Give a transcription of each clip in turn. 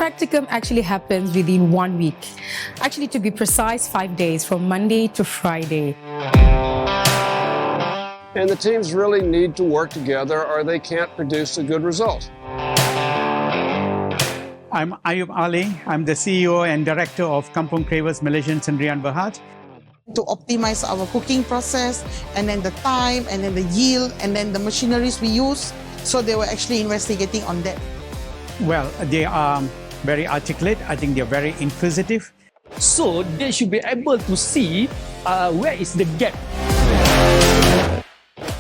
practicum actually happens within 1 week. Actually, to be precise, 5 days, from Monday to Friday. And the teams really need to work together or they can't produce a good result. I'm Ayub Ali. I'm the CEO and Director of Kampung Cravers Malaysian Sendirian Berhad. To optimize our cooking process, and then the time, and then the yield, and then the machineries we use. So they were actually investigating on that. Well, they are very articulate. I think they're very inquisitive. So they should be able to see where is the gap.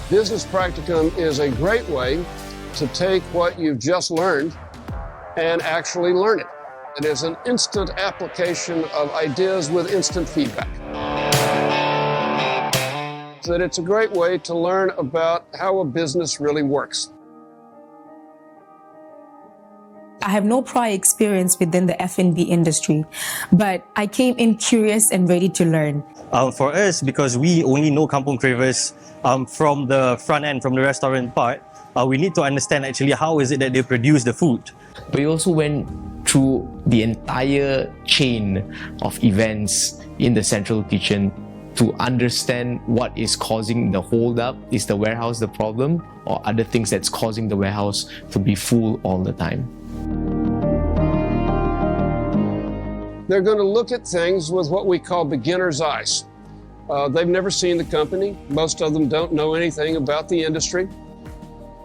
Business practicum is a great way to take what you've just learned and actually learn it. It is an instant application of ideas with instant feedback. That it's a great way to learn about how a business really works. I have no prior experience within the F&B industry, but I came in curious and ready to learn. For us, because we only know Kampung Cravers from the front end, from the restaurant part, we need to understand actually how is it that they produce the food. We also went through the entire chain of events in the central kitchen to understand what is causing the hold-up. Is the warehouse the problem, or other things that's causing the warehouse to be full all the time? They're going to look at things with what we call beginner's eyes. They've never seen the company. Most of them don't know anything about the industry.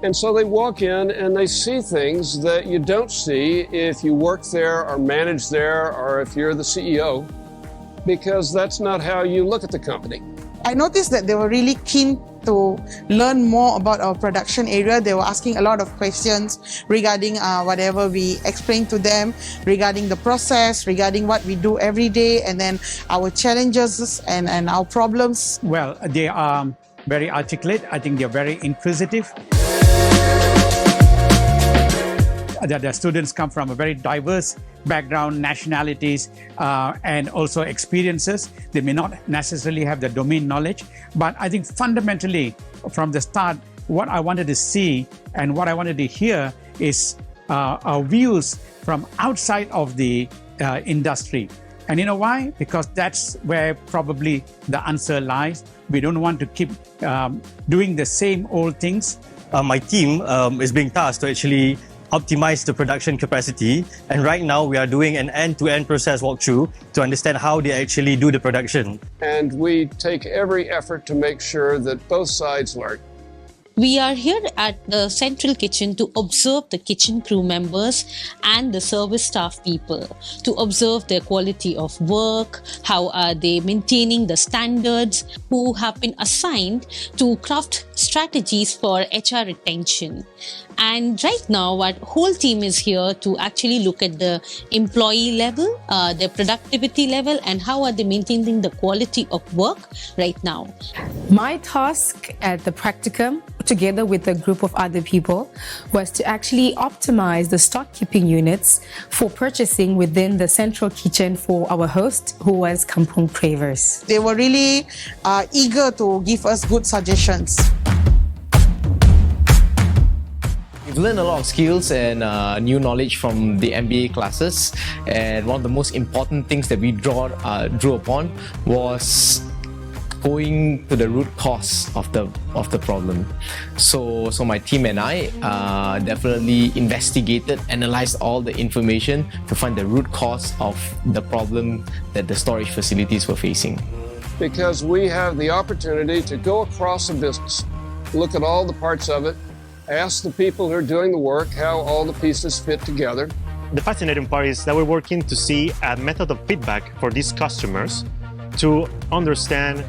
And so they walk in and they see things that you don't see if you work there or manage there or if you're the CEO, because that's not how you look at the company. I noticed that they were really keen to learn more about our production area. They were asking a lot of questions regarding whatever we explained to them, regarding the process, regarding what we do every day, and then our challenges and our problems. Well, they are very articulate. I think they're very inquisitive. The students come from a very diverse background, nationalities, and also experiences. They may not necessarily have the domain knowledge, but I think fundamentally from the start, what I wanted to see and what I wanted to hear is our views from outside of the industry. And you know why? Because that's where probably the answer lies. We don't want to keep doing the same old things. My team is being tasked to actually optimize the production capacity, and right now we are doing an end-to-end process walkthrough to understand how they actually do the production. And we take every effort to make sure that both sides learn. We are here at the central kitchen to observe the kitchen crew members and the service staff people, to observe their quality of work, how are they maintaining the standards, who have been assigned to craft strategies for HR retention. And right now, our whole team is here to actually look at the employee level, their productivity level, and how are they maintaining the quality of work right now. My task at the practicum, together with a group of other people, was to actually optimize the stock keeping units for purchasing within the central kitchen for our host, who was Kampung Cravers. They were really eager to give us good suggestions. We've learned a lot of skills and new knowledge from the MBA classes, and one of the most important things that we drew upon was going to the root cause of the problem. So my team and I definitely investigated, analyzed all the information to find the root cause of the problem that the storage facilities were facing. Because we have the opportunity to go across a business, look at all the parts of it, ask the people who are doing the work how all the pieces fit together. The fascinating part is that we're working to see a method of feedback for these customers to understand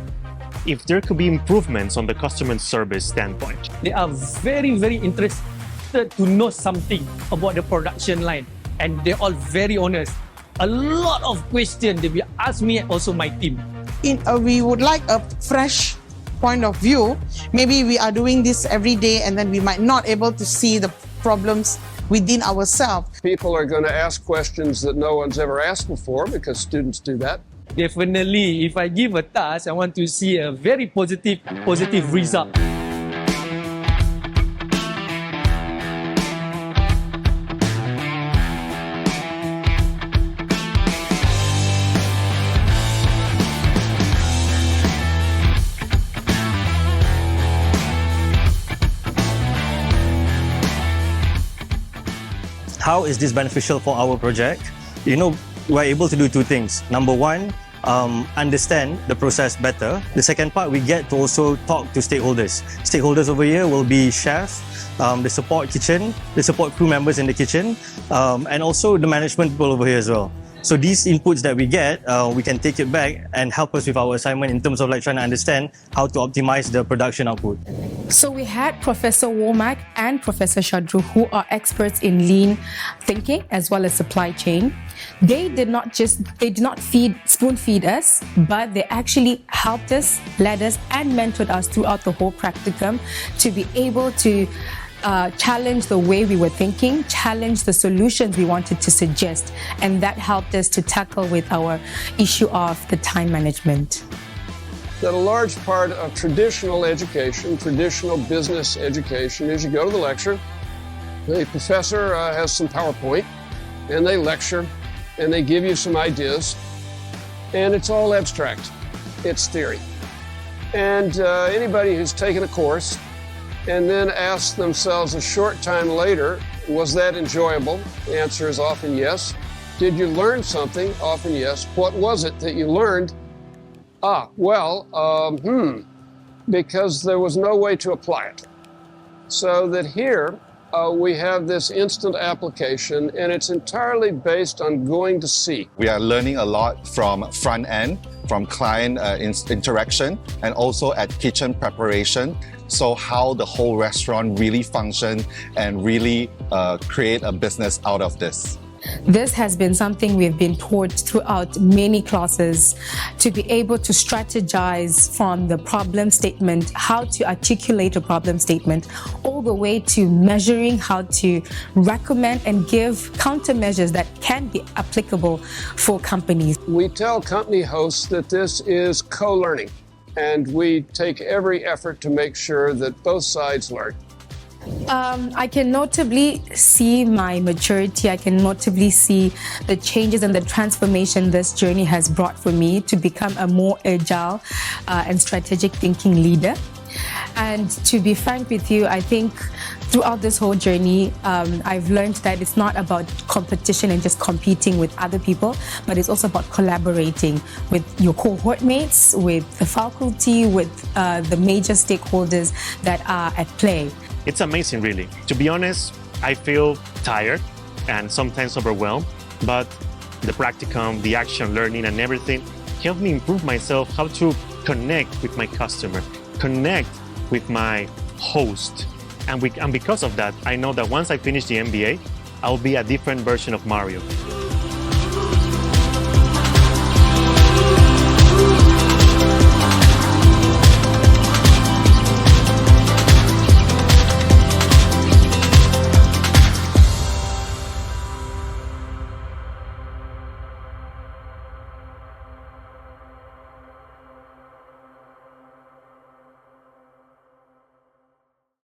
if there could be improvements on the customer service standpoint. They are very, very interested to know something about the production line, and they're all very honest. A lot of questions they will ask me and also my team. We would like a fresh point of view. Maybe we are doing this every day and then we might not able to see the problems within ourselves. People are going to ask questions that no one's ever asked before, because students do that. Definitely, if I give a task, I want to see a very positive result. How is this beneficial for our project? We're able to do two things. Number one, understand the process better. The second part, we get to also talk to stakeholders. Stakeholders over here will be chefs, the support kitchen, the support crew members in the kitchen, and also the management people over here as well. So these inputs that we get, we can take it back and help us with our assignment in terms of trying to understand how to optimize the production output. So we had Professor Womack and Professor Shadru, who are experts in lean thinking as well as supply chain. They did not spoon feed us, but they actually helped us, led us, and mentored us throughout the whole practicum to be able to challenge the way we were thinking, challenge the solutions we wanted to suggest, and that helped us to tackle with our issue of the time management. That a large part of traditional education, traditional business education, is you go to the lecture, the professor has some PowerPoint, and they lecture, and they give you some ideas, and it's all abstract. It's theory. And anybody who's taken a course and then ask themselves a short time later, was that enjoyable? The answer is often yes. Did you learn something? Often yes. What was it that you learned? Because there was no way to apply it. So that here we have this instant application, and it's entirely based on going to see. We are learning a lot from front end, from client interaction, and also at kitchen preparation. So how the whole restaurant really function and really create a business out of this. This has been something we've been taught throughout many classes, to be able to strategize from the problem statement, how to articulate a problem statement, all the way to measuring how to recommend and give countermeasures that can be applicable for companies. We tell company hosts that this is co-learning, and we take every effort to make sure that both sides learn. I can notably see my maturity. I can notably see the changes and the transformation this journey has brought for me to become a more agile and strategic thinking leader. And to be frank with you, I think throughout this whole journey, I've learned that it's not about competition and just competing with other people, but it's also about collaborating with your cohort mates, with the faculty, with the major stakeholders that are at play. It's amazing, really. To be honest, I feel tired and sometimes overwhelmed, but the practicum, the action learning and everything helped me improve myself, how to connect with my customer, connect with my host. And because of that, I know that once I finish the MBA, I'll be a different version of Mario.